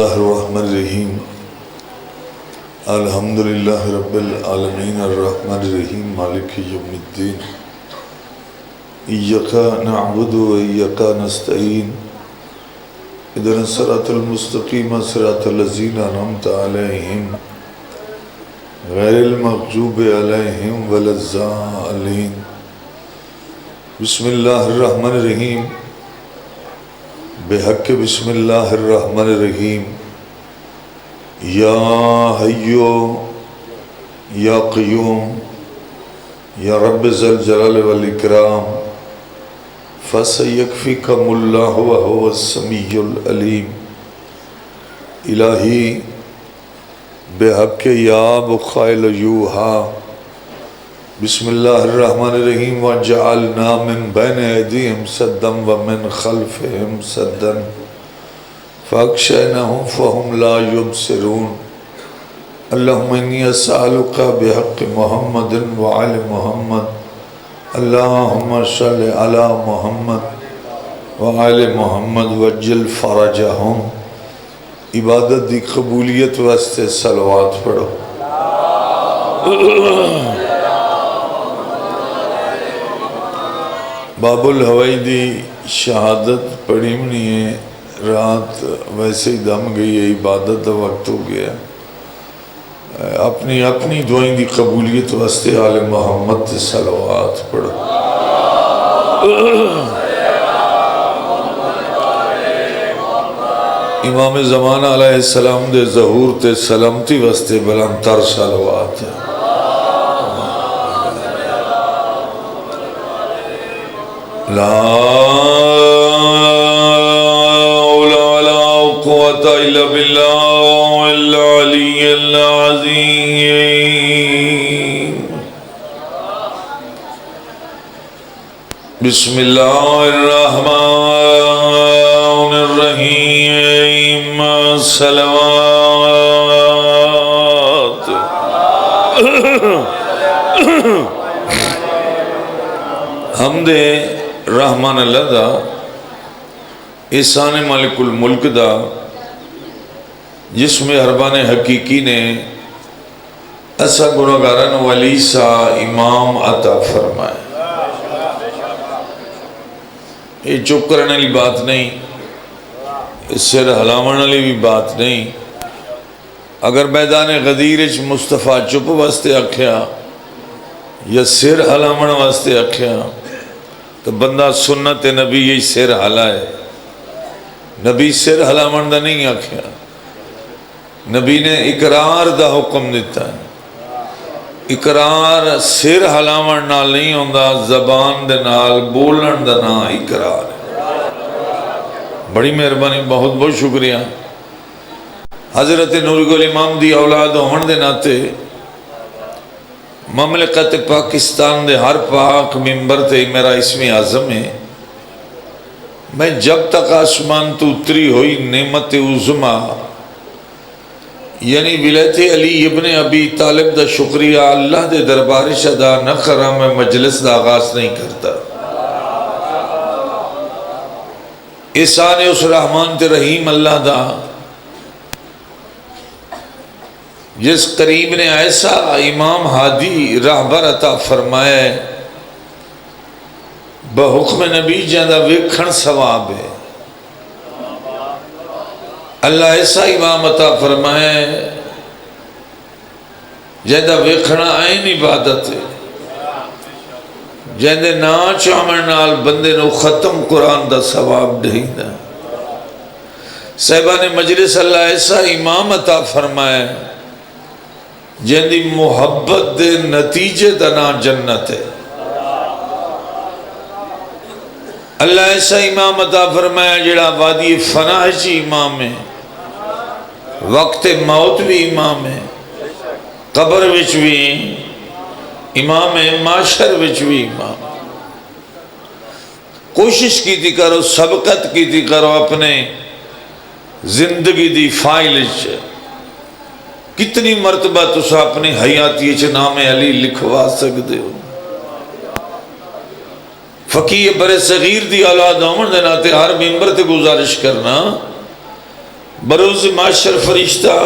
اللہ الرحمن الرحیم الحمدللہ رب العالمین الرحمن الرحیم مالک یوم الدین ایاک نعبد و ایاک نستعین اهدنا الصراط المستقیم صراط الذین انعمت علیہم غیر المغضوب علیہم ولا الضالین بسم اللہ الرحمن الرحیم بحق بسم اللہ الرحمن الرحیم یا حیو یا قیوم یا رب ذی الجلال والاکرام فسیکفیکم اللہ وہو السمیع العلیم الہی بحق یا بخائل یوہا بسم اللہ الرحمن الرحیم وَجَعَلْنَا مِن بَيْنِ أَيْدِيهِمْ سَدًّا وَمِن خَلْفِهِمْ سَدًّا فَأَغْشَيْنَاهُمْ فَهُمْ لَا يُبْصِرُونَ اللہم انی اسألک بحق محمد وعلی محمد اللہم صلی علی محمد وعلی محمد وجل فرجہم عبادت دی قبولیت واسطے صلوات پڑھو باب الہوائی دی شہادت پڑھی منی ہے رات ویسے ہی دم گئی ہے عبادت دا وقت ہو گیا اپنی دعائیں دی قبولیت واسطے آل محمد تے صلوات پڑھو امام زمان علیہ السلام دے ظہور تے سلامتی واسطے بلند تر صلوات ہے لا حول ولا قوة الا بالله العلي العظيم بسم الله الرحمن الرحيم صلوات حمد رحمان اللہ دا احسان مالک الملک دا جس میں حربان حقیقی نے ایسا گناہگاران والی سا امام عطا فرمائے یہ چپ کرنے لی بات نہیں اس سے حلاونے لی بھی بات نہیں اگر میدان غدیرچ مصطفیٰ چپ واسطے اکھیا یا سر حلاونے واسطے اکھیا تو بندہ سنت نبی یہ سر حلائے نبی سر حلاونے دا نہیں آکھیا نبی نے اقرار دا حکم دیتا ہے اقرار سر حلاونے نال نہیں ہوندہ زبان دے نال بولن دا نا اقرار ہے بڑی مہربانی بہت بہت شکریہ حضرت نوری گل امام دی اولاد ہون دے ناتے مملکت پاکستان دے ہر پاک ممبر تے میرا اسم اعظم ہے میں جب تک آسمان تو اتری ہوئی نعمت عظمہ یعنی ولایت علی ابن ابی طالب دا شکریہ اللہ دے دربار ادا نہ کرا میں مجلس دا آغاز نہیں کرتا احسان اس رحمان تے رحیم اللہ دا جس قریب نے ایسا امام ہادی راہبر عطا فرمائے بحکم نبی جاندہ ویکھن ثواب ہے اللہ ایسا امام عطا فرمائے جاندہ ویکھنا عین عبادت ہے جاندے ناچ عمر نال بندے نو ختم قرآن دا ثواب دہی دا صاحبان مجلس اللہ ایسا امام عطا فرمائے جندی محبت دے نتیجے دنا جنت ہے اللہ ایسا امام عطا فرمایا جڑا وادی فنا چی امام ہے وقت موت بھی امام ہے قبر وچ بھی امام ہے معاشر وچ بھی امام کوشش کی تھی کرو سبقت کی تھی کرو اپنے زندگی دی فائل کتنی مرتبہ تسا اپنی حیاتی نام علی لکھوا سکتے ہو فقیہ برے صغیر دی اولاد ہومن دے ناتے ہر ممبر تے گزارش کرنا بروز معاشر فرشتہ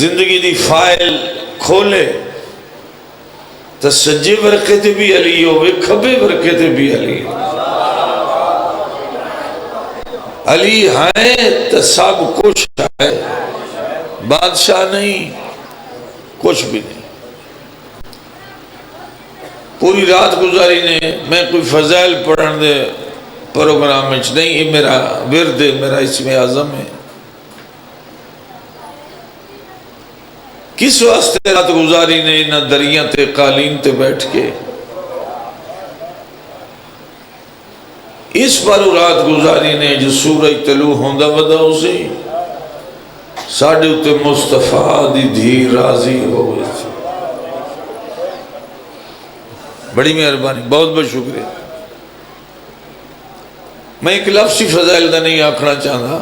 زندگی دی فائل کھولے تو سجے ورقے تے بھی علی ہوئے، کھبے ورقے تے بھی علی علی ہے تو سب کچھ ہے، بادشاہ نہیں، کچھ بھی نہیں۔ پوری رات گزاری نے، میں کوئی فضائل پڑھن دے پروگرام میں نہیں، یہ میرا ورد ہے، میرا اسم اعظم ہے۔ کس واسطے رات گزاری نے نہ دریاں تے قالین تے بیٹھ کے، اس پر رات گزاری نے جو سورج طلوع ہوندہ ودا اسے ساڑھے اتے مصطفیٰ دی دھی راضی ہوئے تھے۔ بڑی مہربانی، بہت بہت شکریہ۔ میں ایک لفظی فضائل دا نہیں آکھنا چاہتا۔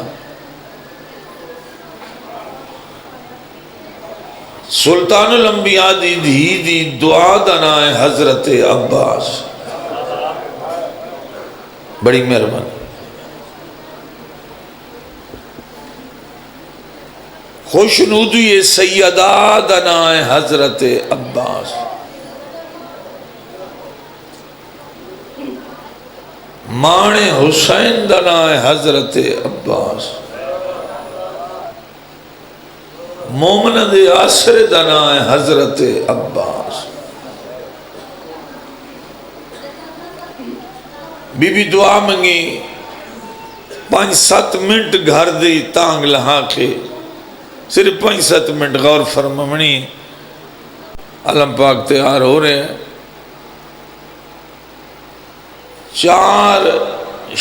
سلطان الانبیاء دی دھی دی دعا دا نام ہے حضرت عباس۔ بڑی مہربانی۔ خوشنودی سیدہ دا نام ہے حضرت عباس۔ مان حسین دا نام ہے حضرت عباس۔ مومن دے آسر دا نام ہے حضرت عباس۔ بی بی دعا منگی 5-7 منٹ گھر دی تانگ لہا کے، صرف 5-7 منٹ غور فرمانی، علم پاک تیار ہو رہے ہیں۔ 4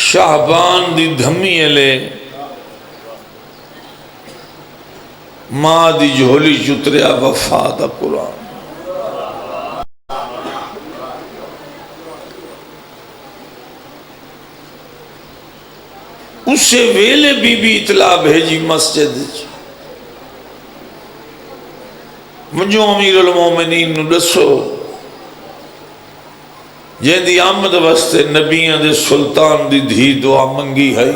شاہبان دی دھمی لے ماں دی جھولی چتریا وفا دا قرآن۔ اسے ویلے بی بی اطلاع بھیجی مسجد، مجھو امیر المومنین نو دسو جن دی آمد واسطے نبیاں دے سلطان دی دھی دعا منگی ہے،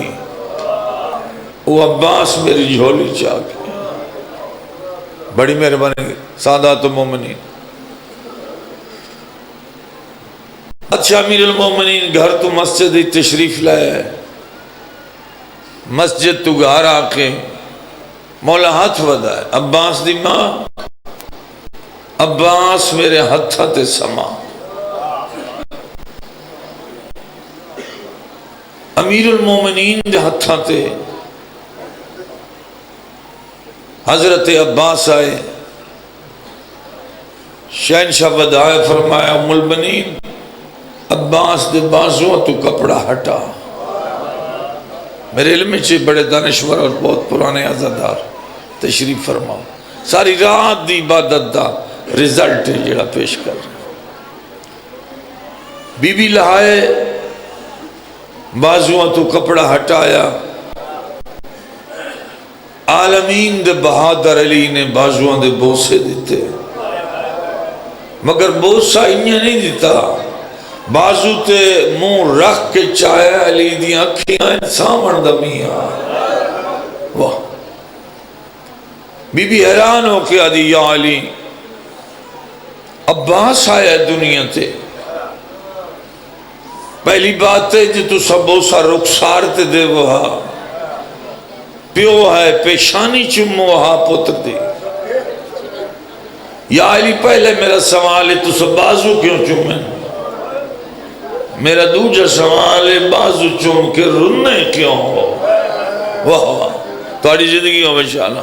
وہ عباس میری جھولی چاہ کے۔ بڑی مہربانی سادات المومنین۔ اچھا امیر المومنین گھر تو مسجد تشریف لائے، مسجد تو گھر آکے مولا ہاتھ ودا ہے، عباس دی ماں، عباس میرے ہتھا تے سما۔ امیر المومنین دے ہتھا تے حضرت عباس آئے، شہنشاہ ودائے فرمایا ام البنین عباس دے بازوں تو کپڑا ہٹا۔ میرے علم میں بڑے دانشور اور بہت پرانے عزادار تشریف فرماؤ، ساری رات دی عبادت دا رزلٹ ہے جڑا پیش کر رہا۔ بی بی لہائے بازوں تو کپڑا ہٹایا، عالمین دے بہادر علی نے بازوان دے بوسے دیتے، مگر بوسا انہیں نہیں دیتا، بازو تے منہ رکھ کے چاہے علی دیاں اکھیاں سامن دمیاں۔ واہ، بی بی حیران ہو کے آدھی یا علی عباس آیا دنیا تے، پہلی بات ہے جو تو سب بوسا رخسار تے دے وہاں، پیو ہے پیشانی چمو وہاں پتر دے۔ یا علی پہلے میرا سوال ہے تو سب بازو کیوں چمیں؟ میرا دوجہ سوال ہے بازو چم کے رننے کیوں ہو؟ واہ واہ، توڑی زندگی ہو بشالہ۔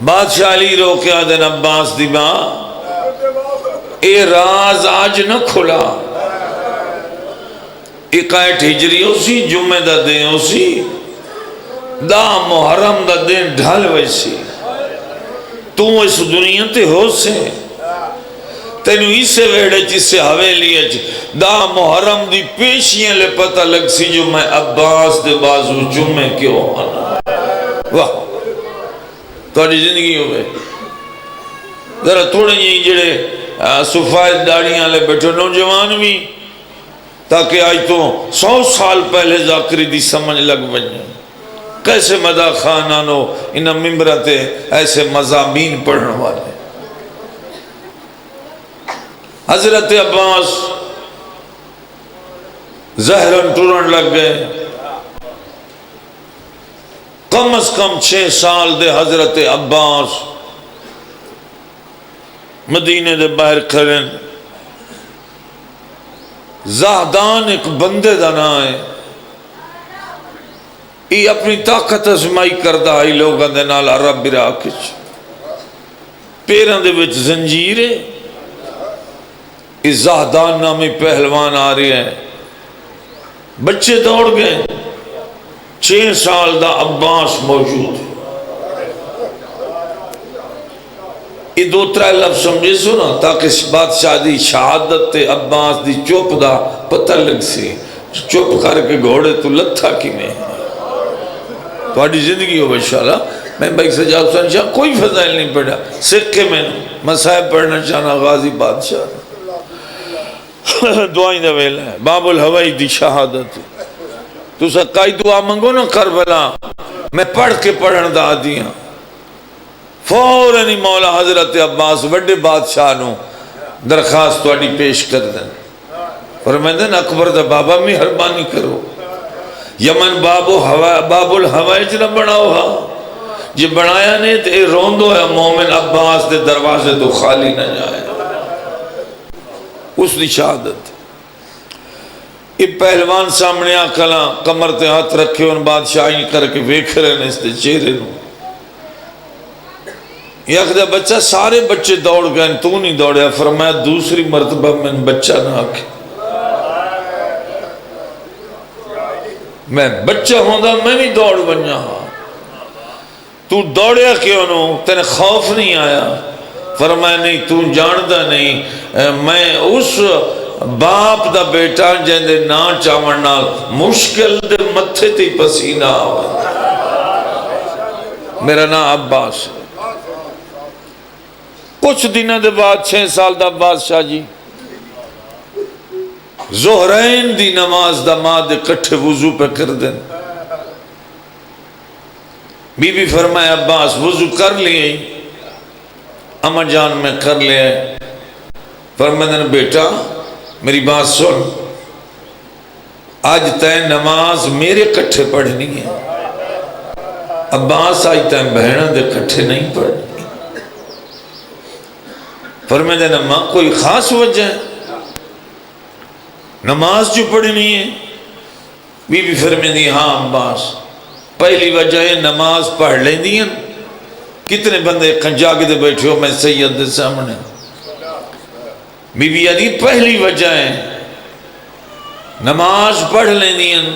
بادشاہ علی رو کے آدھن عباس دی ماں، اے راز آج نہ کھلا، 61 ہجری اسی جمعہ دا دیں اسی دا محرم دا دن ڈھال ویسی، تو اس دنیا تے ہو سے تینو اسے ویڑے جسے حویلی ہے دا محرم دی پیشیاں لے پتہ لگ سی جو میں عباس دے بازو جمعے کیوں آنا۔ واہ، توڑی زندگی ہو گئے۔ ذرا تھوڑے یہ جڑے صفائد داڑیاں لے بیٹھو نوجوان بھی، تاکہ آج تو 100 سال پہلے ذاکری دی سمجھ لگ بن جائے۔ کیسے مدہ خانانو ان ممبرتے ایسے مضامین پڑھنے والے. حضرت عباس زہرن ٹورن لگ گئے. کم از کم 6 سال دے حضرت عباس مدینے دے باہر کھڑے. زاہدان ایک بندے دا نام ہے. یہ اپنی طاقت ازمائی کردہ آئی لوگاں دے نال عرب عراق وچ. پیراں دے وچ زنجیر ہے. اس زاہدان نامی پہلوان آ رہے ہیں. بچے دوڑ گئے. 6 سال دا عباس موجود ہے. یہ 2-3 لفظ سمجھے سو نا تاکہ بادشاہ دی شہادت تے عباس دی چوپ دا پتہ لگ سی. چوپ کر کے گھوڑے تو لتھا کی میں تھوڑی زندگی ہو انشاءاللہ. میں بھائی سجاد حسین شاہ کوئی فضائل نہیں پڑھا. سکھے میں مسائب پڑھنا چاہنا غازی بادشاہ دعائیں دا ویلا ہے. باب الہوائی دی شہادت. تو سکائی دعا منگو نا کربلا میں پڑھ کے پڑھن دا دیاں. فوراً مولا حضرت عباس وڈے بادشاہ نو درخواست تواڈی پیش کر دیں. فرمائیں اکبر دا بابا مہربانی کرو یمن باب الہوائج نہ بناؤ. ہاں جی بنایا نہیں تو یہ روندو ہے مومن عباس دے دروازے تو خالی نہ جائے. اس دی شہادت. یہ پہلوان سامنے آکھلا کمر تے ہاتھ رکھے ان بادشاہی کر کے ویکھ رہے ہیں اس دے چہرے نو. یک دا بچہ سارے بچے دوڑ گئے تو نہیں دوڑیا. فرمایا دوسری مرتبہ میں بچہ نہ آکھے. میں بچہ ہوں دا میں نہیں دوڑ بنیا. تو دوڑیا کیوں نو تینے خوف نہیں آیا. فرمایا نہیں تو جاندہ نہیں میں اس باپ دا بیٹا جن دے نا چاون نال مشکل دے متھے تے پسینہ آوا. میرا نام عباس. کچھ دنوں دے بعد 6 سال دا بادشاہ جی زہرین دی نماز دا ماں دے کٹھے وضو پہ کر دیں. بی بی فرمایا عباس وضو کر لیے. اماں جان میں کر لیا. فرمایا بیٹا میری بات سن آج تین نماز میرے کٹھے پڑھنی ہے. عباس آج تین بہنہ دے کٹھے نہیں پڑھنی. فرمایا نماز کوئی خاص وجہ ہے نماز جو پڑھنی ہے. بی بی فرمایا ہاں عباس پہلی وجہ ہے نماز پڑھ لیں دی ہیں. کتنے بندے جاگے دے بیٹھے ہو میں سید دے سامنے. بی بی آدھی پہلی وجہ ہے نماز پڑھ لیں دی ہیں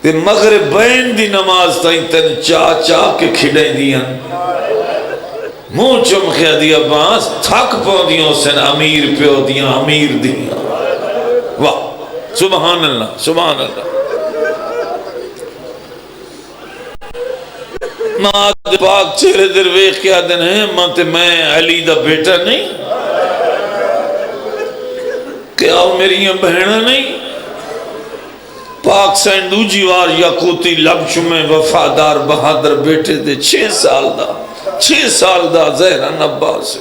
تے مغربین دی نماز تائیں تن چاہ چاہ کے کھڑیں دی ہیں. منہ چمکھے دی عباس تھک پاؤ دیوں سن امیر پیو دیاں امیر دیاں. واہ سبحان اللہ سبحان اللہ. ماں دے پاک چہرے در ویخ کیا دن ہے ماں تے میں علی دا بیٹا نہیں کیا میری بہنہ نہیں. پاک سین دوجی وار یاقوتی لب شمیں وفادار بہادر بیٹے دے 6 سال دا زہران عباس.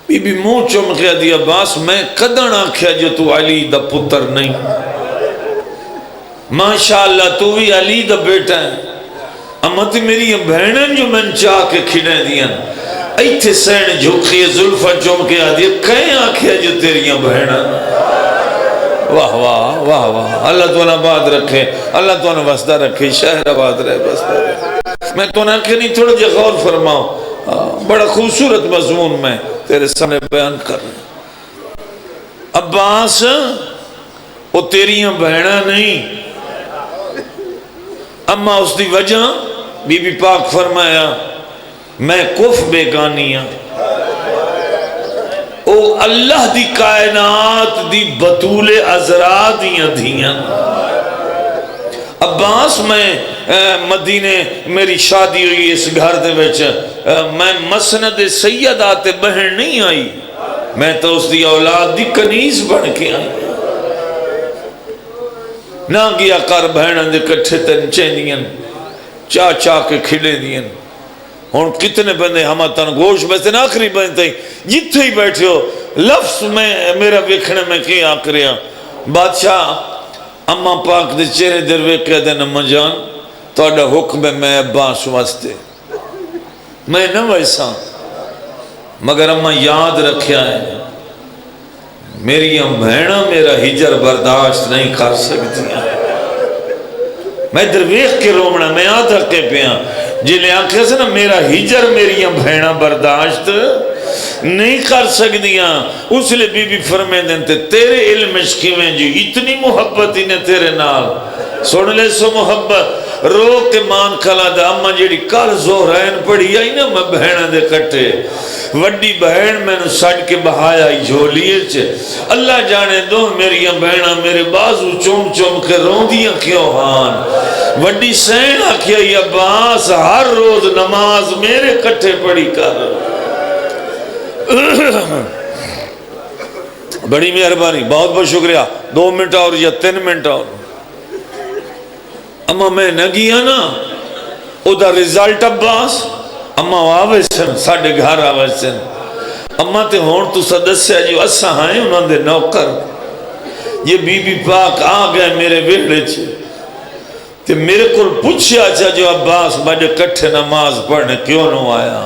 بی بی منہ چمکیا دی عباس میں قدر آنکھیا جو تو علی دا پتر نہیں. ماشاءاللہ تو بھی علی دا بیٹا ہے. اما تی میری بہنن جو من چاہ کے کھڑیں دیاں ایتھے سین جھوکیے ظلفہ چمکیا دی کہیں آنکھیا جو تیریاں بہنن. واہ واہ واہ واہ. اللہ تو نہ بات رکھے اللہ تو نہ وسدہ رکھے شہر آباد رہے بسدہ رہے. میں تو نہ کہ نہیں تھوڑا جا غور فرماؤں بڑا خوبصورت مضمون میں تیرے سامنے بیان کر رہے ہیں. عباس وہ تیریاں بہنہ نہیں. اما اس دی وجہ بی بی پاک فرمایا میں کف بیگانیاں او اللہ دی کائنات دی بطول عذرا دیاں دھیاں. عباس میں مدینے میری شادی ہوئی اس گھر دے وچ میں مسند سیدات بہن نہیں آئی میں تو اس دی اولاد دی کنیز بن کے آئی. نہ گیا کر بہنوں دے کٹھے تن چیندیاں چاہ چاہ کے کھلے دیاں ہون کتنے بندے ہما تن گوش بستے نا آخری بندے جتھے ہی بیٹھے ہو لفظ میں میرا ویکھنے میں کی آکریا بادشاہ اما پاک دے چہرے در ویکھے دے نمہ جان توڑا حکم ہے میں عباس واسطے میں نہ ویسا مگر اما یاد رکھیا ہے میری بہنہ میرا ہجر برداشت نہیں کر سکتی ہیں میں در ویکھ کے رومنا میں آدھا کے پیاں جنہیں آنکھیں سے نا میرا ہجر میری بہنہ برداشت نہیں کر سکدیاں اس لئے بی بی فرمے دنتے تیرے علم عشقی میں جو اتنی محبت ہی نے تیرے نال سن لے سو محبت رو کے مان کھلا دا اما جیڑی کل زہرین پڑھی آئی نا میں بہنہ دے کٹے وڈی بہن میں نے سڑ کے بہایا ہی جھولیے چھے اللہ جانے دو میری بہنہ میرے بازو چوم چوم کے روندیاں کیوں ہان وڈی سین آکھیا یا عباس ہر روز نماز میرے کٹھے پڑھی کر بڑی مہربانی بہت بہت شکریہ 2 منٹ اور یا 3 منٹ اور اما میں نہ گیا نا او دا ریزلٹ عباس اما آوے سن ساڑھے گھر آوے سن اما تے ہون تو سدسیا جو اسا ہائیں انہوں دے نوکر یہ بی بی پاک آ گئے میرے ویڑے چھے تے میرے کل پوچھیا چا جو عباس بڑے کٹھے نماز پڑھنے کیوں نہ آیا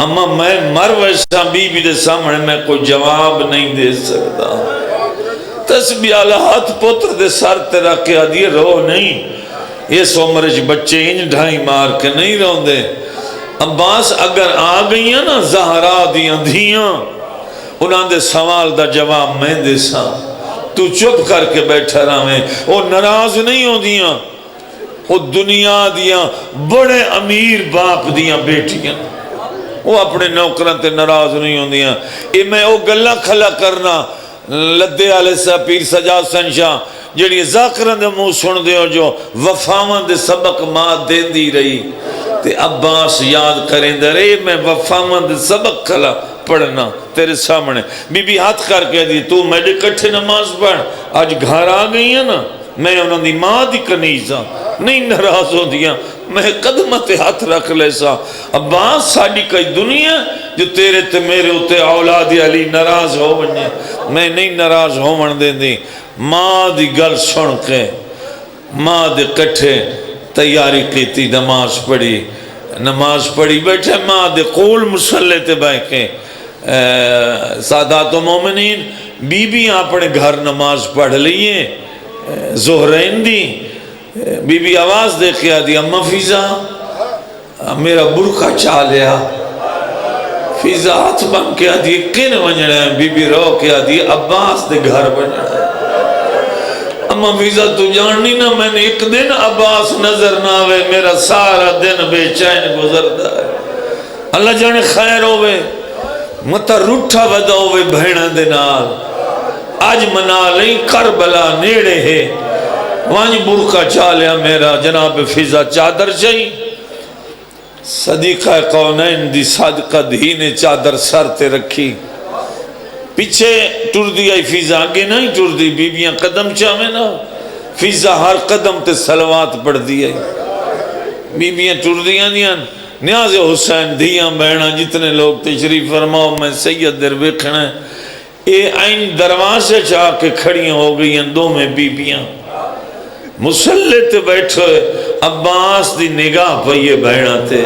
اما میں مر ویسا بی بی دے سامنے میں کوئی جواب نہیں دے سکتا تسبیح اللہ ہاتھ پتر دے سر تیرا کیا دیئے رو نہیں یہ سومرج بچے انج ڈھائی مار کے نہیں رہوں دے عباس اگر آ گئی ہیں نا زہرا دیاں دھیاں انہاں دے سوال دا جواب میں دے سا تو چپ کر کے بیٹھا رہا میں وہ ناراض نہیں ہو دیاں وہ دنیا دیاں بڑے امیر باپ دیاں بیٹیاں وہ اپنے نوکران تے ناراض نہیں ہو دیاں اے میں وہ گلہ کھلا کرنا لدے علیہ سا پیر سجاد سنشاہ جڑی ذاکران دے منہ سن دے ہو جو وفاوان دے سبق ماں دے دی رہی تے عباس یاد کریں دے رہے میں وفاوان دے سبق کھلا پڑھنا تیرے سامنے بی بی ہاتھ کر کے دی تو میڈے کٹھے نماز پڑھ آج گھر آ گئی ہیں نا میں انہوں دی ماں دی کنیزہ نہیں ناراض ہو دیا میں قدمت ہاتھ رکھ لے سا عباس ساڑی کئی دنیا جو تیرے تے میرے ہوتے اولاد علی ناراض ہو بننے میں نہیں ناراض ہو من دیں دی ماں دی گل سن کے ماں دے کٹھے تیاری کی تھی نماز پڑھی بیٹھے ماں دے قول مسلح تے بائے کے سادات و مومنین بی بی اپنے گھر نماز پڑھ لیے زہرین دی بی بی آواز دے کے آدھی اممہ فیضا میرا برکہ چاہ لیا فیضا ہاتھ بن کے آدھی کن ونجڑے ہیں بی بی رو کے آدھی عباس دے گھر بنجڑے ہیں اممہ فیضا تو جاننی نا میں نے ایک دن عباس نظر نہ آوے میرا سارا دن بے چین گزردا ہے اللہ جانے خیر ہوئے متا روٹھا ودا ہوئے بہنہ دے نال آج منا لیں کربلا نیڑے ہے وانج برکہ چاہ لیا میرا جناب فیضا چادر چاہی صدیقہ قونین دی صادقہ دھی نے چادر سر تے رکھی پیچھے ٹر دی آئی فیضا آگے نہیں ٹر دی بیبیاں قدم چاہمیں نا فیضا ہر قدم تے سلوات پڑھ دی آئی بیبیاں ٹر دیاں دیاں نیاز حسین دھیاں بہنا جتنے لوگ تشریف فرماؤ میں سید در بیکھنا اے آئین دروازے چاہ کے کھڑیاں ہو گئی ہیں دو میں بیبیاں مسلح تے بیٹھے عباس دی نگاہ پہیے بہنا تے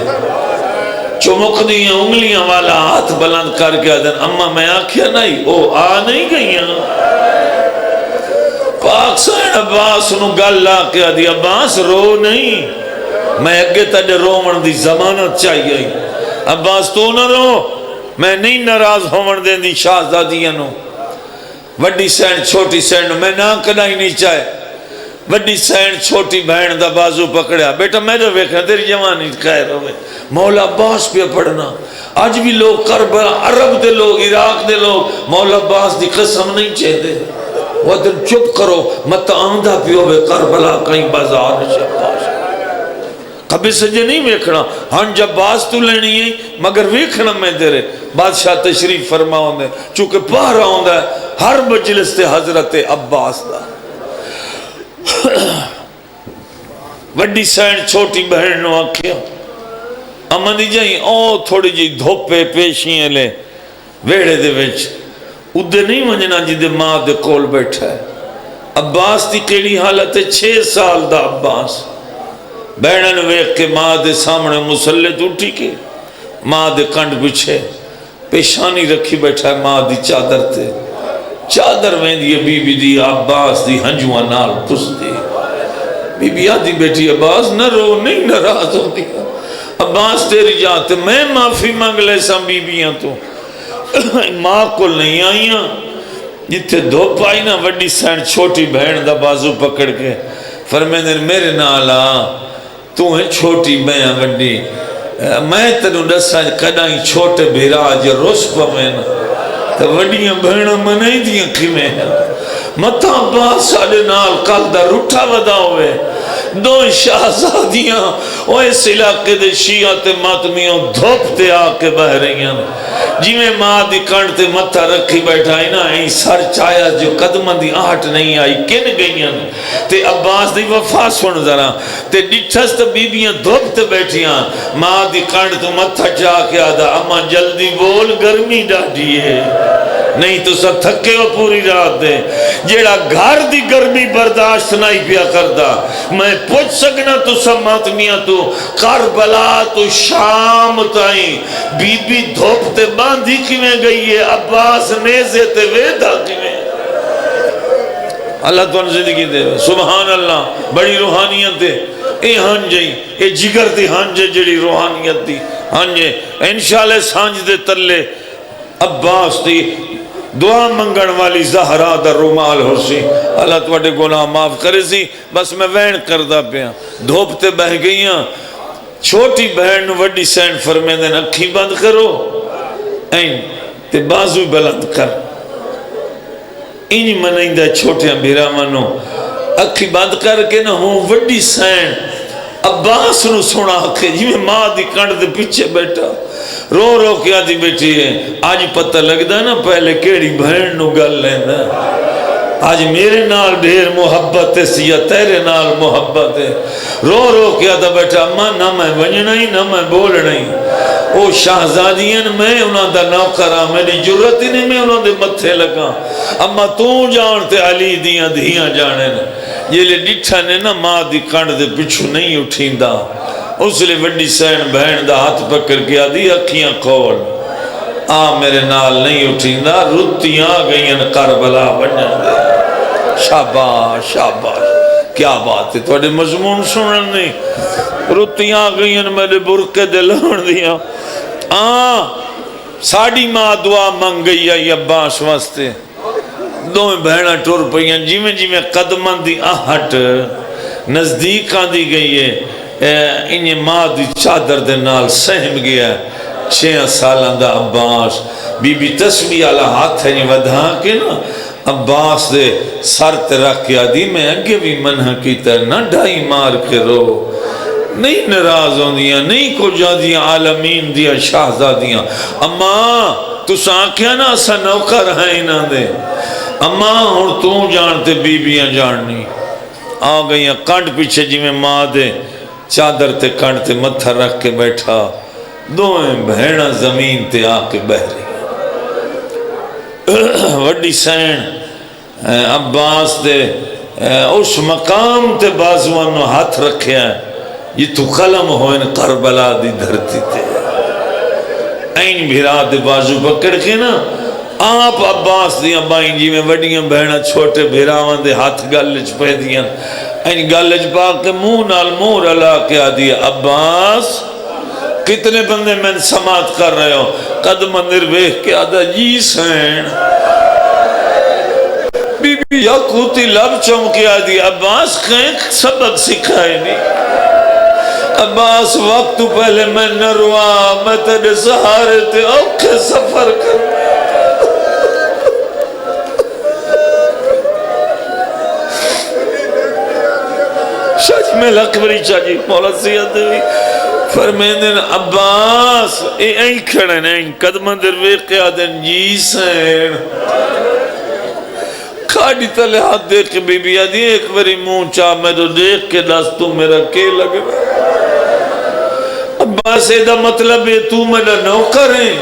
چمک دیاں انگلیاں والا ہاتھ بلند کر کے آدھن اممہ میں آکھیا نہیں او آ نہیں گئیاں پاک سائن عباس نو گل لا کے آدھی عباس رو نہیں میں اگے تجھے رومن دی زمانت چاہیے عباس تو نہ رو میں نہیں ناراض ہومن دیں دی شاہزادیاں نو وڈی سین چھوٹی سین میں نہ کنا ہی نہیں چاہے وڈی سین چھوٹی بہن دا بازو پکڑیا بیٹا میں جو ویکھا تیری جوانی خیر ہوئے مولا عباس پہ پڑھنا آج بھی لوگ کربلا عرب دے لوگ عراق دے لوگ مولا عباس دی قسم نہیں چاہے دے وہ دن چپ کرو مت آمدہ پہ ہوئے کربلا کہیں بازار عباس کبھی سجے نہیں ویکھنا ہن جب باز تو لینی ہے مگر ویکھنا میں تیرے بادشاہ تشریف فرماؤں دے چونکہ پاہ رہا ہوں دے ہر مجلس تے حضرت عباس دا وڈی سین چھوٹی بہن نو آکھیا امن دی جائیں او تھوڑی جی دھوپے پیشیاں لے ویڑے دے وچ ادھے نہیں منجنا جی دے ماں دے کول بیٹھا ہے. عباس دی کیڑی حالت ہے 6 سال دا عباس بہنن ویکھ کے ماں دے سامنے مسلط اٹھی کے ماں دے کنڈ پچھے پیشانی رکھی بیٹھا ہے ماں دی چادر تے چادر ویندی ہے بی بی دی عباس دی ہنجواں نال پس دی بی بی آدھی بیٹی عباس نہ رو نہیں ناراض ہو دیا عباس تیری جاتے میں معافی مانگ لے سا بی بیاں تو ماں کو نہیں آئیاں جتھے دھوپ آئی نا وڈی سین چھوٹی بہن دا بازو پکڑ کے فرمیندے میرے نال آ تو ہے چھوٹی میں وڈی میں تنو دساں کدائیں چھوٹے بھیرا جو روس پویں تو وڈیاں بہناں منائی دیاں کیویں متا عباس ساڈے نال کل دا روٹھا ودا ہوئے دو شہزادیاں او اس علاقے دے شیعہ تے ماتمیوں دھوپ تے آ کے بہ رہی ہیں جی میں ماں دی کنڈ تے متھا رکھی بیٹھا ہے نا این سر چایا جو قدمہ دی آہٹ نہیں آئی کن گئیاں تے عباس دی وفا سن ذرا تے ڈٹھس تے بیبیاں دھوپ تے بیٹھیاں ماں دی کنڈ تے متھا چاہ کے آدھا اما جلدی بول گرمی ڈاڈی ہے نہیں تو سب تھکے ہو پوری رات دے جیڑا گھر دی گرمی برداشت نہیں پیا کردا میں پوچھ سکنا تو سب ماتمیاں تو کربلا تو شام تائیں بی بی دھوپ تے باندھی کیویں گئی ہے عباس نیزے تے ویدھا کیویں اللہ تو ان زندگی دے سبحان اللہ بڑی روحانیت دے اے ہنجیں اے جگر دی ہنجے جڑی روحانیت دی ہنجے انشاءاللہ سانج دے تلے عباس دی دعا منگن والی زہرا دا رومال ہو سی اللہ تواڈے گناہ معاف کرے سی بس میں وین کردہ پیا دھوپ تے بہ گئیاں چھوٹی بہن وڈی سین فرمیندے اکھی بند کرو این تے بازو بلند کر انہی منائندہ چھوٹیاں بھیرا منو اکھی بند کر کے نہ ہوں وڈی سین عباس نو سنا کے جی میں ماں دی کنڈ دے پیچھے بیٹھا رو رو کے آدھی بیٹھی ہے آج پتہ لگدا نا پہلے کیڑی بہن نو گل لیندہ آج میرے نال ڈھیر محبت ہے یا تیرے نال محبت ہے رو رو کے آدھا بیٹھا اما نہ میں ونجنا ہی نہ میں بولنا ہی او شہزادیاں میں انہاں دا نوکرا میری جرت ہی نہیں میں انہاں دے متھے لگا اما تو جانتے علی دیاں دھیاں جانے یہ لے ڈٹھا نے نا ماں دی کنڈ دے پچھو نہیں اٹھیندہ اس لئے وڈی سین بہن دا ہاتھ پکڑ کے آدھی اکھیاں کھول میرے نال نہیں اٹھیندہ رتیاں گئیں کربلا بنجن دے شاباش شاباش کیا بات ہے توڑے مضمون سنن نہیں رتیاں گئیں میرے برکے دے لہن دیا ساڑی ماں دعا منگ گئی ہے عباس واسطے دو بہنہ ٹور پئیاں جیویں جیویں قدماں دی آہٹ نزدیک آندی گئی ہے انہیں ماں دی چادر دے نال سہم گیا 6 سالان دا عباس بی بی تسبیح علا ہاتھ ہے ودھا کے نا عباس دے سر تے رکھ کے آدھی میں اگے بھی منہ کیتا نہ ڈھائی مار کے رو نہیں ناراض ہوں دیا نہیں کو جا دیا عالمین دیا شہزادیاں اماں تو سانکھیا نا اسا نوکر ہیں نہ دے اماں ہوں تو جانتے بیبیاں جاننی آ گئیاں کنڈ پیچھے جی میں ماں دے چادر تے کنڈ تے متھا رکھ کے بیٹھا دوئیں بہنہ زمین تے آ کے بہ رہی وڈی سین عباس دے اس مقام تے بازوانو ہاتھ رکھے ہیں یہ تو قلم ہوئن کربلا دی دھرتی تے این بھیرا دے بازو پکڑ کے نا آپ عباس دیاں بائیں جی میں وڈیاں بہنہ چھوٹے بھیراوان دے ہاتھ گلج پہ دیاں این گلج پا کے منہ نال منہ رلا کے آدھی عباس کتنے بندے میں سماعت کر رہے ہو قدم نرویخ کے آدھا جی سین بی بی یا کوتی لب چمکے آدھی عباس کہیں سبق سکھائے نہیں عباس وقت پہلے میں نروا میں تیرے سہارے تے اوکھے سفر کر شاج میں لکبری چاہی مولا سیاد دیوی فرمیندن عباس این کھڑن این قدم در ویقی آدن جی سین داڑھی تلے ہاتھ دیکھ کے بی بی آدھی ایک بری منہ چاہ میں تو دیکھ کے دس تو میرا کے لگ رہا عباس ایدہ مطلب ہے تو میرا نوکر ہے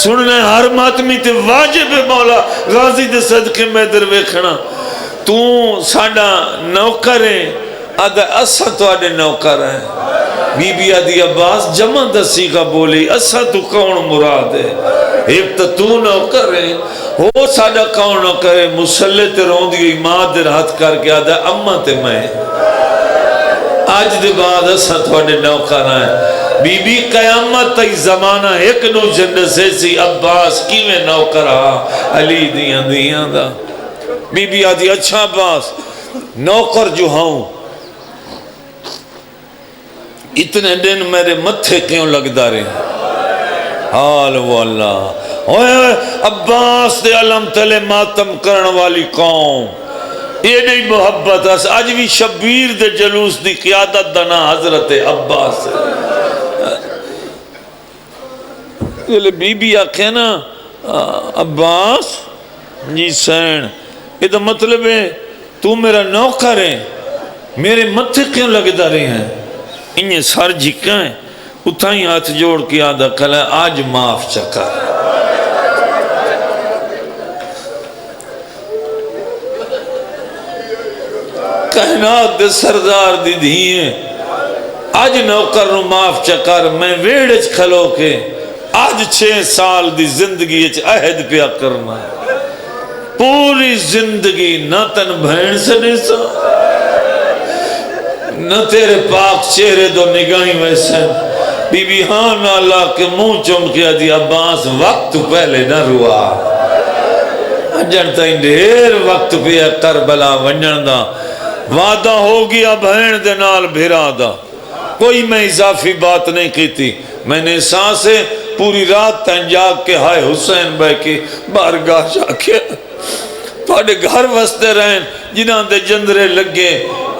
سننے ہر ماتمی تے واجب ہے مولا غازی دے صدقے میں در ویکھنا تو ساڑا نوکر ہے آدھا اسا تو آدھے نوکر ہیں بی بی آدھی عباس جمع دسی کا بولی اسا تو کون مراد ہے ایک تو نوکر ہے ہو ساڑا کون نوکر ہے مسلح تے رون دی ماں در ہاتھ کر کے آدھا اممہ تے میں آج دے بعد اسا تو آدھے نوکر ہیں بی بی قیامت تی زمانہ ایک نو جنڈ سے سی عباس کی میں نوکر علی دیاں دا بی بی آدھی اچھا عباس نوکر جو ہوں اتنے دن میرے متھے کیوں لگ دارے حال واللہ عباس دے علم تلے ماتم کرن والی قوم یہ نہیں محبت ہے آج بھی شبیر دے جلوس دی قیادت دنا حضرت عباس ہے بی بی آکھے نا عباس جی سین یہ تو مطلب ہے تو میرا نوکر ہے میرے متھے کیوں لگ دارے ہیں انہیں سر جھکا ہے اتھائی ہاتھ جوڑ کے آدھا کل ہے آج معاف چکا کائنات دے سردار دی دھیئے آج نوکر نو معاف چکر میں ویڑچ کھلو کے آج 6 سال دی زندگی عہد پیا کرنا پوری زندگی نہ تن بھین سے نیسا نہ تیرے پاک چہرے دو نگاہیں ویسے بی بی ہاں نہ اللہ کے منہ چم کیا دی عباس وقت پہلے نہ روا جنتا ہی دیر وقت پہ کربلا ونجن دا وعدہ ہو گیا بہن دے نال بھرا دا کوئی میں اضافی بات نہیں کی تھی میں نے سانسے پوری رات تن جاگ کے ہائے حسین بے کی بارگاہ جا کے تھوڑے گھر وستے رہن جنہاں دے جندرے لگے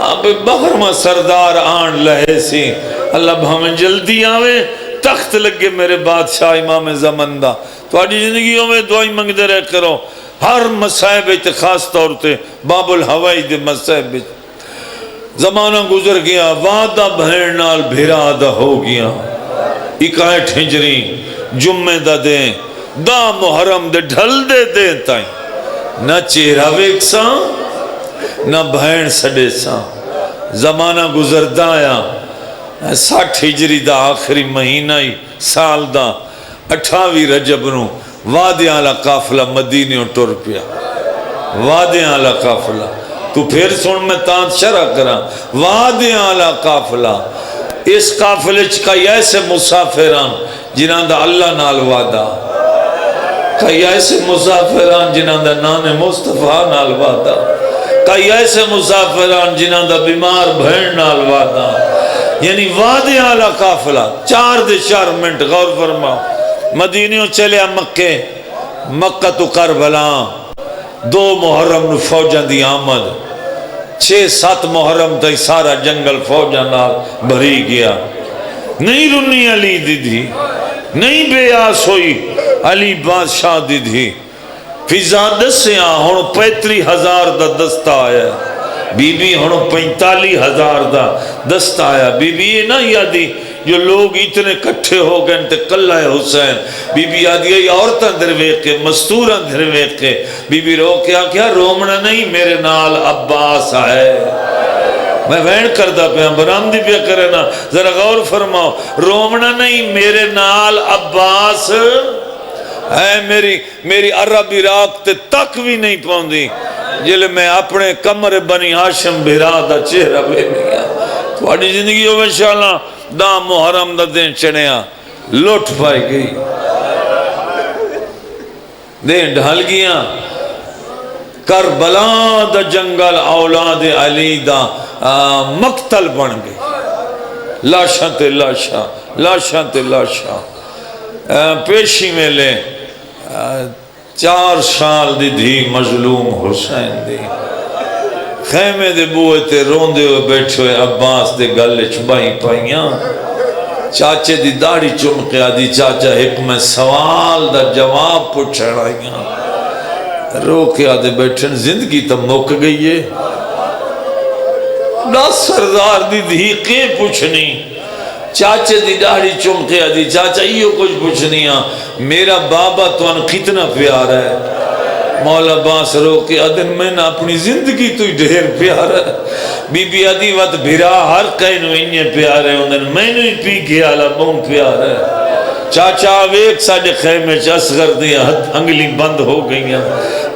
اب بہرمہ سردار آن لہے سی اللہ بہمیں جلدی آوے تخت لگے میرے بادشاہ امام زمن دا تھوڑی زندگیوں میں دعائی منگدے رہ کرو ہر مسائب خاص طور تے باب الہوائی دے مسائب زمانہ گزر گیا وعدہ بہن نال بھیرا دا ہو گیا 61 ہجری جمعہ دا دیں دا محرم دے ڈھل دے دیں تائیں نہ چہرہ ویک سا نہ بہن سڑے سا زمانہ گزردہ آیا 60 ہجری دا آخری مہینہ ہی سال دا 28 رجب نو وادیاں لا قافلہ مدینیوں ٹور پیا وادیاں لا قافلہ تو پھر سن میں تانت شرح کرا وادیاں لا قافلہ اس قافلے کئی ایسے مسافران جنہاں دا اللہ نال وعدہ کئی ایسے مسافران جنہاں دا نان مصطفیٰ نال وعدہ کئی ایسے مسافران جنہاں دا بیمار بہن نال وعدہ یعنی وعدے آلہ قافلہ 4 منٹ غور فرما مدینیوں چلے مکے مکہ تو کربلا 2 محرم نو فوجاں دی آمد 6-7 محرم تھی سارا جنگل فوجاں نال بھری گیا نہیں رنی علی دی دی نہیں بے آس ہوئی علی بادشاہ دی دی فضا دسیاں ہونو 35,000 دا دستہ آیا بی بی ہونو 45,000 دا دستہ آیا بی بی یہ نہ یادی جو لوگ اتنے کٹھے ہو گئے انتے کلہ حسین بی بی یادی ہے عورتاں درویق کے مستوراں درویق کے بی بی رو کیا رومنا نہیں میرے نال عباس آئے میں وین کردہ پہ ہم برامدی پہ کرنا ذرا غور فرماؤ رومنا نہیں میرے نال عباس ہے میری عرب عراق تے تک بھی نہیں پاؤندی جلے میں اپنے کمر بنی ہاشم بھیرا دا چہرہ بے لیا تھوڑی زندگی ہو انشاءاللہ دا محرم دا دین چڑھیا لوٹ پائی گئی دین ڈھال گیا کربلا دا جنگل اولاد علی دا مقتل بن گئی لاشاں تے لاشاں لاشاں تے لاشاں پیشی میں لے 4 سال دی دھی مظلوم حسین دی خیمے دے بوئے تے روندے ہوئے بیٹھے ہوئے عباس دے گلے چبائی پائیاں چاچے دی داڑھی چمکیا دی چاچا ایک میں سوال دا جواب پوچھڑائیاں رو کے آدھے بیٹھن زندگی تو مک گئی ہے نہ سردار دی دھی کے پوچھنی چاچے دی داڑھی چوم کے آدھی چاچا یہ کچھ پوچھنی میرا بابا تو ان کتنا پیار ہے مولا باس رو کے آدھن میں نے اپنی زندگی تو ڈھیر پیار ہے بی بی آدھی وقت بھرا ہر کئینو انہیں پیار ہے انہیں میں نے پی کے آلہ بہت پیار ہے چاچا ویک ساڑھے خیمے چاسگر دیا انگلی بند ہو گئی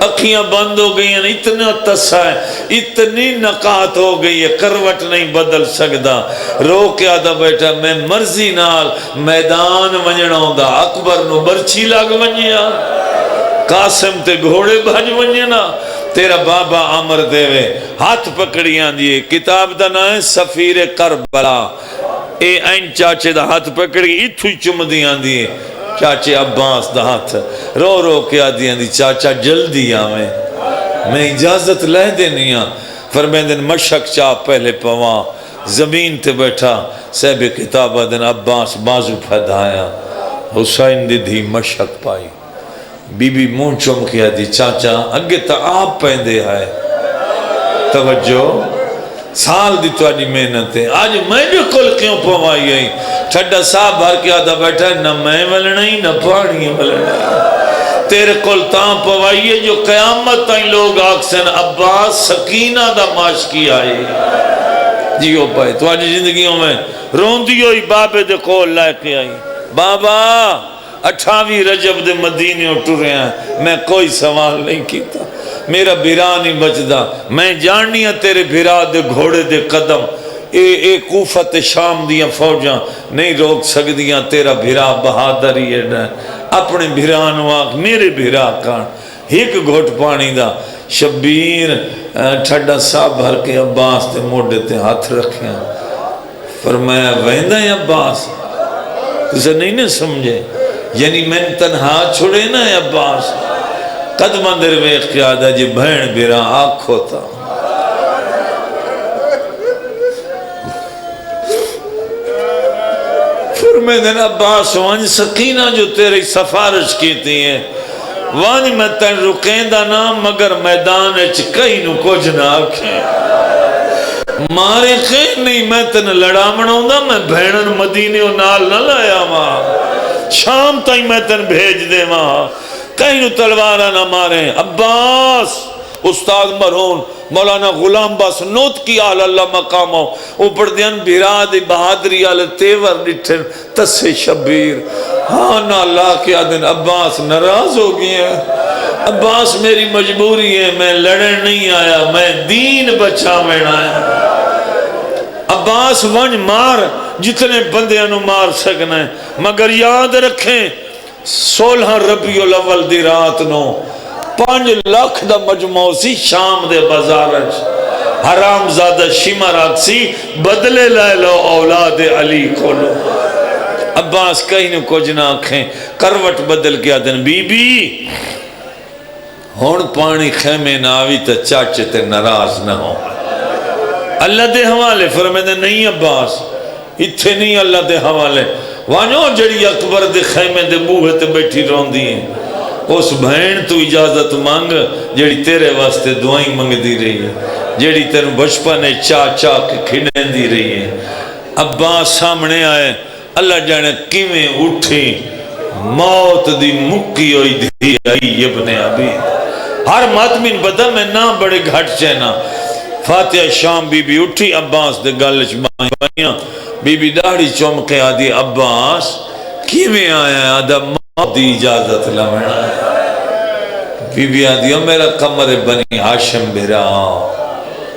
اکھیاں بند ہو گئی ہیں اتنا تسا ہے اتنی نقات ہو گئی ہے کروٹ نہیں بدل سکتا رو کے آدھا بیٹا میں مرضی نال میدان ونجنا ہوں دا اکبر نو برچی لگ ونجیا قاسم تے گھوڑے بھج ونجنا تیرا بابا عمر دے ہاتھ پکڑیاں دیئے کتاب دا نا ہے سفیر کربلا اے این چاچے دا ہاتھ پکڑی اتھوئی چم دیاں دیئے چاچے عباس دا ہاتھ رو رو کے آدیاں دی چاچا جلدی آویں میں اجازت لے دینیاں فرمیندن مشک چاپ پہلے پواں زمین تے بیٹھا سہب کتاب دن عباس بازو پھدایا حسین دی دھی مشک پائی بی بی مون چوم کیا دی چاچا اگے تا آپ پہندے آئے توجہ سال دی تو آجی محنت ہے آج میں بھی کل کیوں پوائی آئی چھڑا صاحب بھر کے آدھا بیٹھا ہے نہ میں ولنا ہی نہ پانی ولنا تیرے کل تاں پوائی ہے جو قیامت تائیں لوگ آکسن عباس سکینہ دا ماشکی آئے جیو پائے تو آج زندگیوں میں روندی ہوئی بابے دے کول لائے کے آئی بابا 28 رجب دے مدینے اٹھو رہے ہیں میں کوئی سوال نہیں کیتا میرا بھیرا نہیں بچدا میں جاننی ہے تیرے بھیرا دے گھوڑے دے قدم اے کوفت شام دیاں فوجاں نہیں روک سکدیاں تیرا بھیرا بہادر ہی ہے اپنے بھیران واق میرے بھیرا کان ایک گھوٹ پانی دا شبیر ٹھڑا صاحب بھر کے عباس تے موڑے تے ہاتھ رکھیں فرمایا ویندہ ہے عباس اسے نہیں نے سمجھے یعنی میں تنہا چھوڑے نا عباس قدم اندر ویخ کے آدھا جی بھین بیرا آنکھ ہوتا فرمے دن عباس وانج سکینہ جو تیری سفارش کیتی ہیں وانج میں تن رکیندہ نا مگر میدان اچھ کئی نو کچھ نہ آکھیں مارے خیر نہیں میں تن لڑا مناؤں دا میں بھینن مدینے و نال نہ لایا ماں شام تائیں میں تن بھیج دے وہاں کہیں نو تلوارہ نہ ماریں عباس استاد مرہون مولانا غلام باس نوت کی آل اللہ مقاموں اوپر دیان بیراد بہادری آل تیور نٹھن تسے شبیر ہاں نا اللہ کے آدن عباس ناراض ہو گئی ہے عباس میری مجبوری ہے میں لڑن نہیں آیا میں دین بچا میں آیا عباس ونج مار جتنے بندے انو مار سکنا ہے مگر یاد رکھیں 16 ربیع الاول دی رات نو 5 لاکھ دا مجموع سی شام دے بازارج حرام زادہ شمر آکسی بدلے لائے لو اولاد علی کو لو عباس کہیں نو کچھ نہ آکھیں کروٹ بدل کے آدن بی بی ہون پانی خیمے ناوی تا چاچے تے ناراض نہ ہو اللہ دے حوالے فرمیدے نہیں عباس اتھے نہیں اللہ دے حوالے وانو جڑی اکبر دے خیمے دے بوہے تے بیٹھی رون دیئے اس بہن تو اجازت مانگ جڑی تیرے واسطے دعائیں مانگ دی رہی ہے جڑی تیرے بچپنے چاچا کے کھڑیں دی رہی ہے عباس سامنے آئے اللہ جانے کیویں اٹھی موت دی مکی ہوئی دی آئی ابن ابی ہر ماتمین بدا میں نہ بڑے گھٹ چینا فاتحہ شام بی بی اٹھی عباس دے گالش بائیاں بی بی داڑھی چومکے آدھی عباس کیویں آیا آدھا موت دی اجازت لمنا بی بی آدھی میرا قمر بنی ہاشم بھرا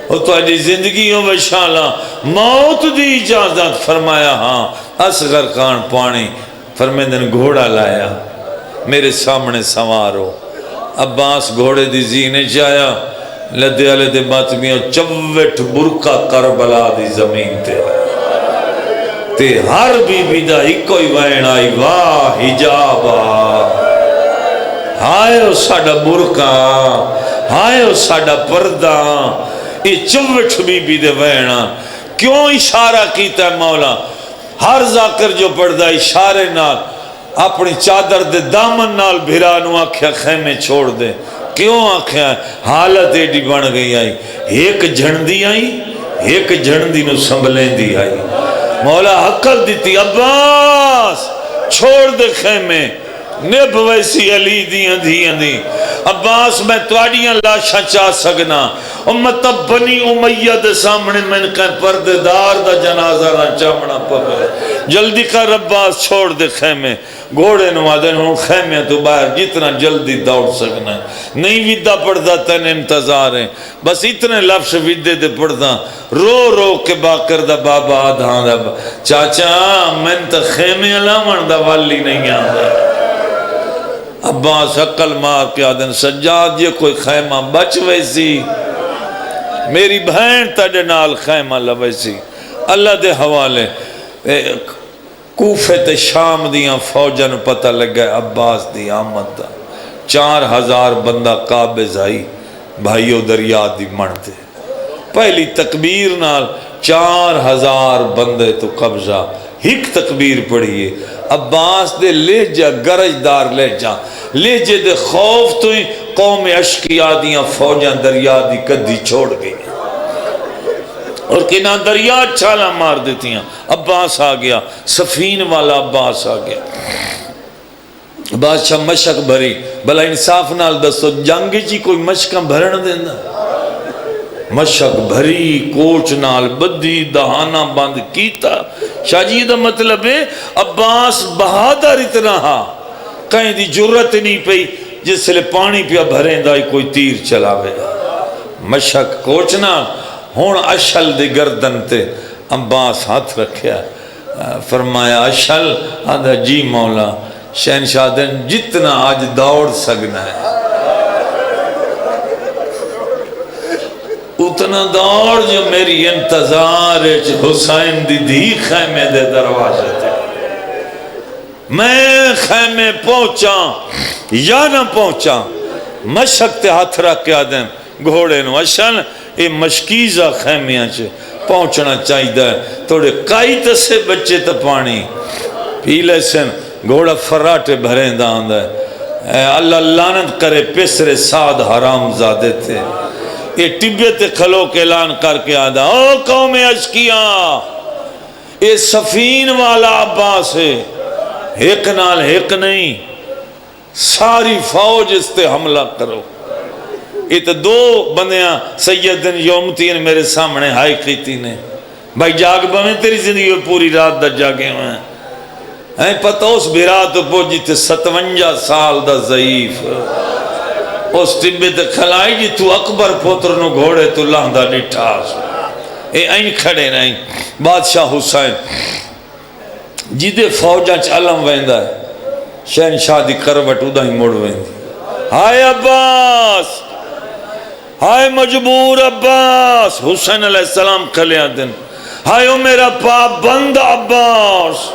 وہ تو آجی زندگیوں میں شالا موت دی اجازت فرمایا ہاں اصغر خان پانی فرمیدن گھوڑا لایا میرے سامنے سوارو عباس گھوڑے دی زینے جایا لدے علی دے ماتمیوں چوٹ برکا کربلا دی زمین تے تے ہر بی بی دا ہی کوئی وین آئی واہ حجابا ہائے او ساڑا برکا ہائے او ساڑا پردہ یہ چوٹ بی بی دے وینا کیوں اشارہ کیتا ہے مولا ہر ذاکر جو پڑھدا اشارے نال اپنی چادر دے دامن نال بھرانو آکھیا خیمے چھوڑ دے کیوں آکھیا حالت ایڈی بن گئی آئی ایک جھندی آئی ایک جھندی نو سنبھلیں دی آئی مولا عقل دیتی عباس چھوڑ دے خیمے نب ویسی علی دیاں دیاں دی عباس میں تواڈیاں لاشاں چاہ سکنا امت بنی امیہ دے سامنے میں کہیں پردیدار دا جنازہ نہ چاہنا پوے جلدی کر عباس چھوڑ دے خیمے گھوڑے نوادن ہوں خیمے تو باہر جتنا جلدی دوڑ سکنا ہے نہیں ویدہ پڑھدا تین انتظار ہیں بس اتنے لفظ ویدے دے پڑھدا رو رو کے باکر دا بابا آدھاں دا چاچا میں تا خیمے علامن دا والی نہیں آدھا عباس عقل مار کے آدھن سجاد یہ کوئی خیمہ بچ ویسی میری بہن تڑے نال خیمہ لویسی اللہ دے حوالے کوفے تے شام دیاں فوجن پتہ لگ گئے عباس دی آمد دا 4000 بندہ قابض آئی بھائیو دریا دی منتے پہلی تکبیر نال 4000 بندے تو قبضہ ہک تکبیر پڑھئیے عباس دے لے جا گرجدار لے جے دے خوف تو ہی قوم اشکیا دیاں فوجاں دریا دی کدی چھوڑ گئی اور کنہ دریا چھالا مار دیتی ہیں عباس آ گیا سفین والا عباس آ گیا بادشاہ مشک بھری بلا انصاف نال دستو جنگی جی کوئی مشکاں بھرن دینا مشک بھری کوچ نال بدی دہانا بند کیتا شاہ جی دا مطلب ہے عباس بہادر اتنا ہا کہیں دی جرت نہیں پئی جس لئے پانی پیا بھریں دائی کوئی تیر چلاوے مشک کوچ نال ہون اشل دی گردن تے عباس ہاتھ رکھیا فرمایا اشل آدھا جی مولا شہنشاہ دن جتنا آج دوڑ سکنا ہے اتنا دوڑ جو میری انتظار حسین دی دھی خیمے دے دروازے تھے میں خیمے پہنچا یا نہ پہنچا مشک تے ہاتھ رکھ کے آدھیں گھوڑے نو اشل اے مشکیزہ خیمیاں چھے پہنچنا چاہی دا ہے توڑے کائی تسے بچے تا پانی پی لے سن گھوڑا فراٹے بھریں دا آندہ ہے اللہ لانت کرے پسر ساد حرام زادے تھے یہ ٹبیت کھلو کے اعلان کر کے آدھا او قوم اشکیاں یہ سفین والا عباس ہے ایک نال ایک نہیں ساری فوج اس تے حملہ کرو یہ تو دو بندیاں سیدن یومتین میرے سامنے ہائی کیتی نے بھائی جاگ بمیں تیری زندگی پوری رات دا جاگے ہوئے ہیں پتہ اس بھیرا تو پوچھی تھے 57 سال دا ضعیف اس ٹبے تے کھلائی جی تو اکبر پوتر نو گھوڑے تو لاندہ نٹھاس اے این کھڑے نہیں بادشاہ حسین جیدے فوجہ چالم ویندہ ہے شہنشاہ دی کروٹ ادھا ہی موڑ ویندی ہائے عباس ہائے مجبور عباس حسین علیہ السلام کھلیا دن ہائے او میرا پابند عباس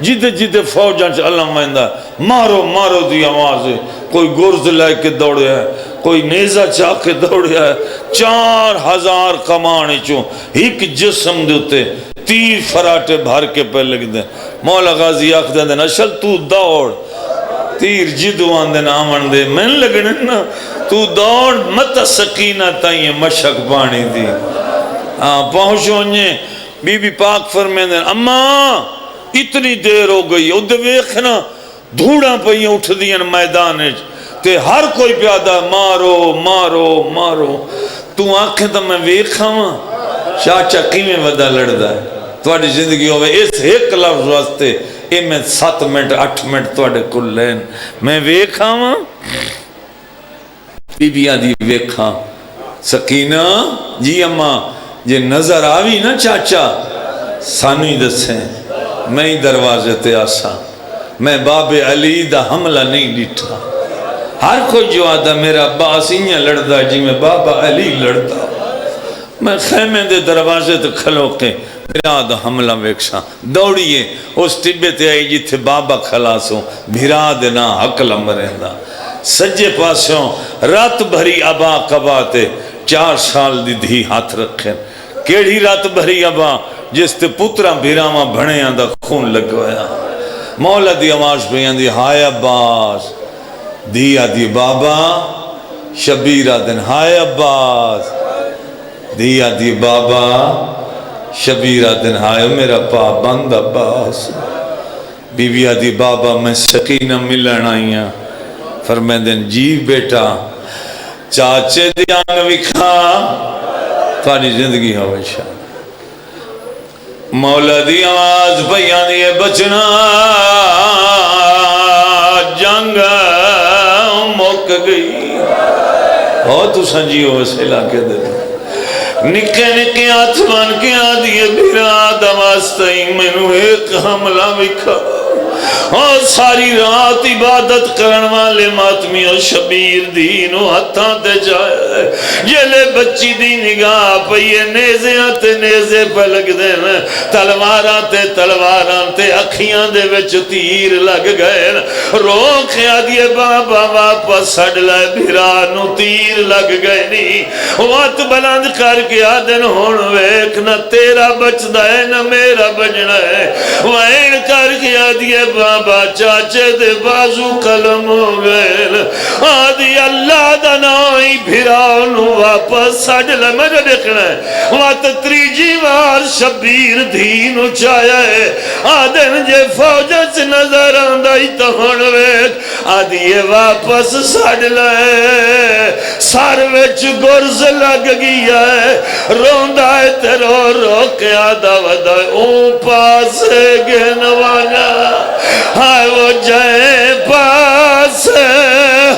جیدے جیدے فوجاں چالم ویندہ ہے مارو مارو دی آوازے کوئی گرز لے کے دوڑے ہے کوئی نیزہ چاہ کے دوڑے ہے 4000 کمانے چوں ایک جسم دیتے تیر فراٹے بھر کے پہ لگ دیں مولا غازی آخ دیں اشل تو دوڑ تیر جدوان دیں آمن دے میں لگنے نا تو دوڑ مت سکینہ تائیں مشک پانی دی پہنچو انہیں بی بی پاک فرمیں دیں اماں اتنی دیر ہو گئی او دے ویکھنا دھوڑا پہیاں اٹھ دیا میدانے تے ہر کوئی پیادہ مارو مارو مارو تو آنکھیں تو میں ویکھا ہوں چاچا کیمیں ودا لڑدا ہے توڑی زندگی ہوئے اس ایک لفظ واسطے اے میں 7 منٹ 8 منٹ توڑے کل لین میں ویکھا ہوں بی بی آدھی ویکھا سکینہ جی اماں یہ نظر آوی نا چاچا سانوی دسیں میں ہی دروازے تے آسا میں باب علی دا حملہ نہیں ڈٹھا ہر کوئی جو آدھا میرا عباس انہیں لڑدا جی میں بابا علی لڑدا میں خیمے دے دروازے تے کھلو کے میرا دا حملہ ویکشا دوڑیے اس ٹبے تے آئی جی تھے بابا خلاصوں بھیرا دینا حق لمرہندا سجے پاسوں رات بھری ابا قباتے 4 سال دی دھی ہاتھ رکھیں کیڑی رات بھری ابا جس تے پترہ بھیراما بھنے آندہ خون لگوایا مولا دی آواز پہ آندھی ہائے عباس دی آدھی بابا شبیر آدن ہائے عباس، دی آدھی بابا، شبیر آدن ہائے میرا پابند عباس، بی بی آدھی بابا میں سکینہ ملن آئیاں، فرمیندن جی بیٹا چاچے دیان وکھا تھوڑی زندگی ہوئے شاہ مولا دی آواز پیان یہ بچنا جنگ موک گئی تو سنجیو اس علاقے دے نکے نکے آتمان کے آدھیے بھیرا دماستہی منو ایک حملہ وکھا اور ساری رات عبادت کرن والے ماتمی اور شبیر دینو ہتھاں تے جائے جلے بچی دی نگاہ پئیے نیزیاں تے نیزے پہ لگ دے تلواراں تے اکھیاں دے وچ تیر لگ گئے روک آدھیے بابا واپس سڑ لائے بھرانو تیر لگ گئے نہیں وقت بلند کر کے آدھن ہون ویک نہ تیرا بچ دائے نہ میرا بجنا ہے وین کر کے آدھیے بابا چاچے دے بازو قلم ہو گئے آدھی اللہ دنائی بھرانو واپس سڑ لے میں جو دیکھنا ہے وقت تریجی وار شبیر دینو چایا ہے آدھن جے فوجت نظر آندائی تو ہون ویک آدھی واپس سڑ لے سار وچ گرز لگ گیا ہے روندہ تے رو کے آدھا ودہ اون پاس گنوانا ہائے وہ جائے پاس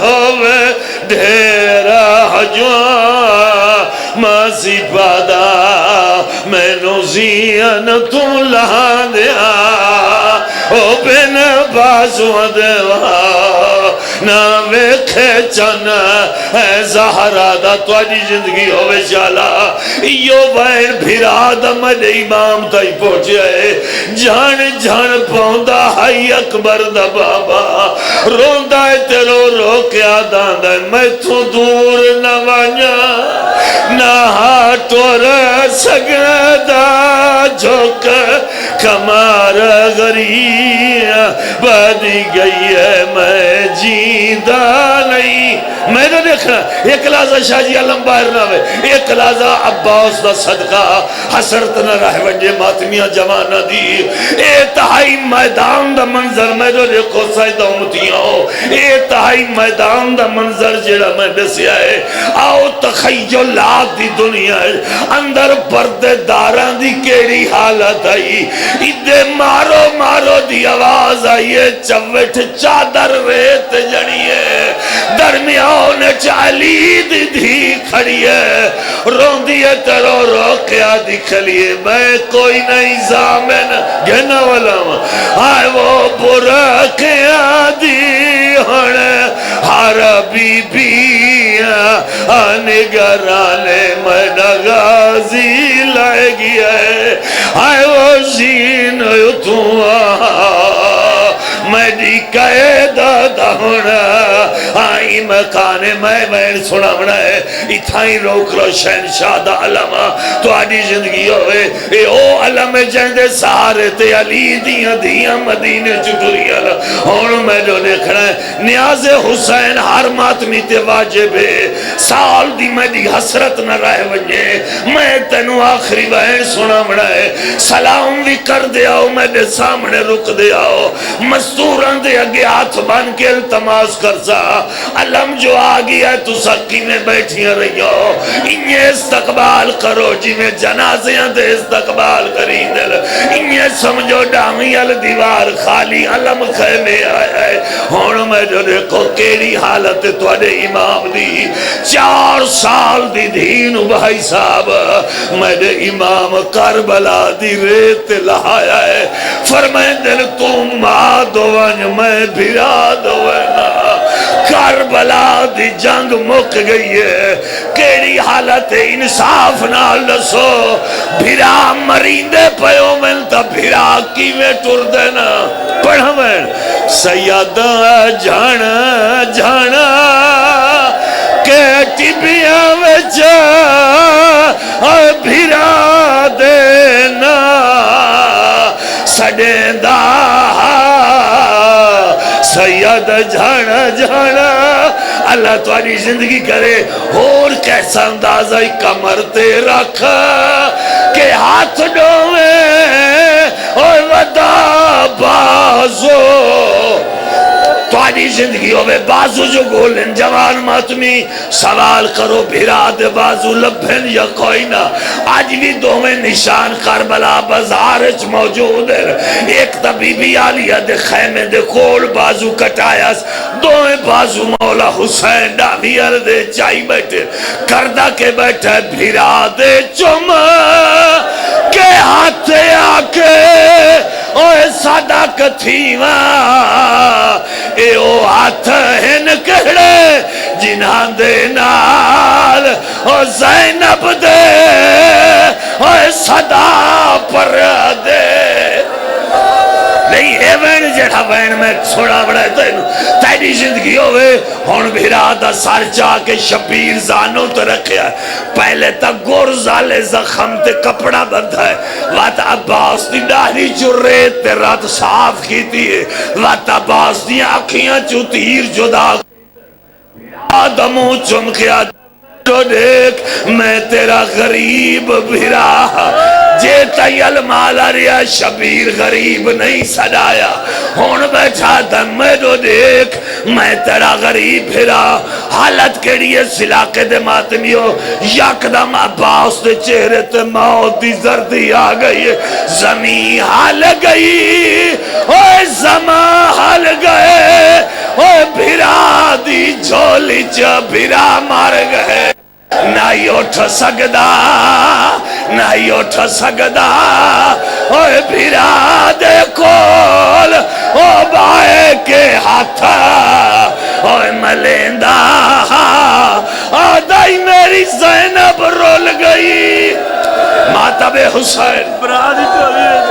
ہوئے ڈھیرا جوان ماسی پادا میں نو زین تو لہا دیا او بین بازو دیوا نہ ویکھے چن اے زہرہ دا تو آجی زندگی ہوئے شالا یو وین بھیرا دا مد امام تائی پہنچے جھان پہندا ہائی اکبر دا بابا روندہ تے رو کے آدھان دا میں تو دور نہ وانیا نہ ہاتور سگدا جھوک کمار غریہ بدی گئی ہے میں جیندہ نہیں میں نے دیکھنا ایک لازہ شاہ جی علم باہر نہ ہوئے ایک لازہ عباس دا صدقہ حسرت نہ رہ ونجے ماتمیاں جوانہ دی اے تہائی میدان دا منظر میں نے دیکھو سائدہ امتیاں ہو اے تہائی میدان دا منظر جڑا میں دسیا ہے آؤ تخیلات دی دنیا ہے اندر پردے داران دی کیڑی حالت آئی ادھے مارو دی آواز آئیے چوٹ چادر ریت جڑیے درمیان چالی دی کھڑی ہے روندیے رو کیا دکھلیے میں کوئی نہیں زامن گھنا والا آئے وہ برا کیا دی ہونے ہر بی بی نگرانے میں نغازی لائے گیا ہے آئے وہ زین تو میں دی قیدہ دہنا آئی مکانے میں سنا بنا ہے اتھائی روک رو شہنشاہ دا علمہ تو آدھی زندگی ہوئے اے او علم جہندے سارے تے علی دیاں مدینے چکری علم اور میں جو دیکھنا ہے نیاز حسین ہر ماتمی تے واجب ہے سال دی میں دی حسرت نہ رہ ونجے میں تینو آخری بہن سنا بنا ہے سلام بھی کر دیا ہو میں دے سامنے رک دیا ہو مستوران دے اگے ہاتھ بان کے التماس کر سا علم جو آگی ہے تو سکی میں بیٹھیاں رہی ہو انہیں استقبال کرو جی میں جنازیاں دے استقبال کری دل انہیں سمجھو ڈامی الدیوار خالی علم خیمے آیا ہے ہون میں جو دیکھو کیڑی حالت توڑے امام دی 4 سال دی دین بھائی صاحب میں دے امام کربلا دی ریت لہایا ہے فرمائیں دل تم ماں دوان میں بھرا دونا کربلا دی جنگ مک گئی ہے کیڑی حالت انصاف نال دسو بھرا مریندے پیو من تا بھرا کی میں ٹر دینا پڑھا میں سیادہ جانا کہ ٹبیاں وچا بھرا دینا سڑیں دا سید جانا جانا اللہ تاری زندگی کرے اور کیسا اندازہ کمر تے رکھ کہ ہاتھ ڈویں اور ودا بازو تاری زندگی ہوئے بازو جو گولن جوان ماتمی سوال کرو بھیرا دے بازو لبھن یا کوئی نہ آج بھی دومیں نشان کربلا بازارچ موجود ہے ایک طبیبی آلیہ دے خیمے دے کول بازو کٹایا دومیں بازو مولا حسین ڈاویر دے چائی بیٹھے کردہ کے بیٹھے بھیرا دے چم کے ہاتھ آکے اوہ صداقت تھیوہ اے او ہاتھ ہن کہڑے جنہاں دے نال او زینب دے او صدا پر دے نہیں اے وین جڑا وین میں چھوڑا بڑا ہے تیری زندگی ہوئے ہون بھیرا دا سار چاہ کے شبیر زانوں تو رکھیا ہے پہلے تک گورزالے زخم تے کپڑا بندھا ہے وات عباس دی ڈاہری جو ریت تے رات صاف کی تھی ہے وات عباس دی آنکھیاں جو تیر جدا آدموں چمکیا تو دیکھ میں تیرا غریب بھیرا جے تیل مالا ریا شبیر غریب نہیں صدایا ہون بیٹھا دم میں تو دیکھ میں تیرا غریب بھیرا حالت کے لیے سلاکے دے ماتمیوں یکدم عباس دے چہرے تے موت دی زردی آ گئی زمین حال گئی اوہ زمان حال گئے اوہ بھیرا دی جھولی چا بھیرا مار گئے نائی اٹھ سکدا نائی اٹھ سکدا اوہ بھیرا دے کول او بائے کے ہاتھ اوہ ملیندہ آدھائی میری زینب رول گئی ماتب حسین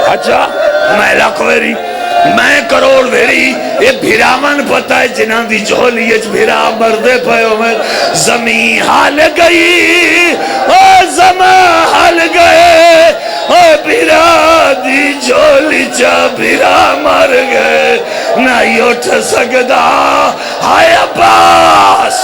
اچھا میں لکھویری میں کروڑ ویری یہ بھیراون پتہ ہے جنہاں دی جھولی اچ بھیرا مردے پہو میں زمین حال گئی او زمان حال گئے او بھیرا دی جھولی چا بھیرا مر گئے نہ اٹھ سکدا ہائے عباس